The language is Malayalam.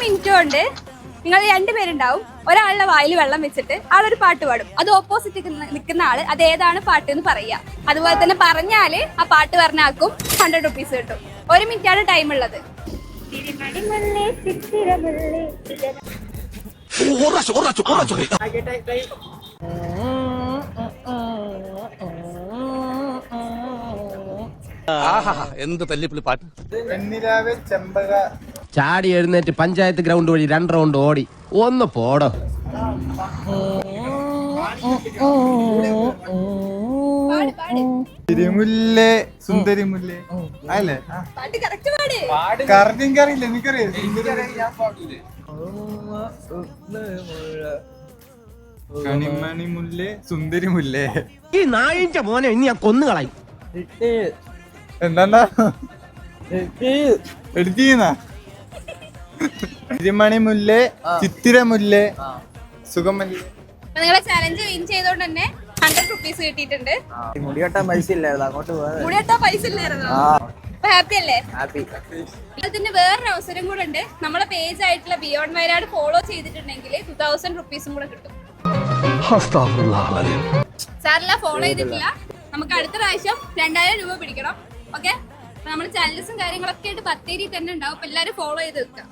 മിനിറ്റ് കൊണ്ട് നിങ്ങൾ രണ്ടുപേരുണ്ടാവും. ഒരാളുടെ വായിൽ വെള്ളം വെച്ചിട്ട് ആളൊരു പാട്ട് പാടും. അത് ഓപ്പോസിറ്റ് നിൽക്കുന്ന ആള് അത് ഏതാണ് പാട്ട് എന്ന് പറയുക. അതുപോലെ തന്നെ പറഞ്ഞാല് ആ പാട്ട് പറഞ്ഞ ആൾക്കും 100 റുപ്പീസ് കിട്ടും. 1 മിനിറ്റാണ് ടൈം ഉള്ളത്. എന്ത് തല്ലിപ്പുള്ളി പാട്ട്. ചാടി എഴുന്നേറ്റ് പഞ്ചായത്ത് ഗ്രൗണ്ട് വഴി 2 റൗണ്ട് ഓടി. ഒന്ന് പോടോ. തിരുമുല്ലേ സുന്ദരി മുല്ലേ അല്ലേ? പാട്ട് കറക്റ്റ് പാട്. കറക്റ്റ് എനിക്കറിയില്ല. എനിക്കറിയാം കണിമണി മുല്ലേ സുന്ദരി മുല്ലേ. ഈ നായിന്റെ മോനെ ഇനി ഞാൻ കൊന്നുകളായി. എന്താ എടുത്തീന്നാ? തിരുമണി മുല്ലേ ചിത്തിര മുല്ലേ സുഖമല്ലേ. നിങ്ങളെ ചലഞ്ച് വിൻ ചെയ്തോണ്ട് തന്നെ 100 റുപ്പീസ് കിട്ടിയിട്ടുണ്ട്. മുടികെട്ടാൻ പൈസ ഇല്ലായിരുന്നു, അങ്ങോട്ട് മുടിയെട്ടാ പൈസ ഇല്ലായിരുന്നോ? ഹാപ്പി അല്ലേ? അതിന് വേറൊരു അവസരം കൂടെ ഉണ്ട്. നമ്മളെ പേജ് ആയിട്ടുള്ള ബിയോണ്ട് വയനാട് ഫോളോ ചെയ്തിട്ടുണ്ടെങ്കിൽ 2000 റുപ്പീസും കൂടെ കിട്ടും. സാറില്ല ഫോളോ ചെയ്തിട്ടില്ല, നമുക്ക് അടുത്ത പ്രാവശ്യം 2000 രൂപ പിടിക്കണം. ഓക്കെ, നമ്മുടെ ചാനൽസും കാര്യങ്ങളൊക്കെ ആയിട്ട് ബത്തേരി തന്നെ ഉണ്ടാവും. അപ്പൊ എല്ലാരും ഫോളോ ചെയ്ത് വെക്കാം.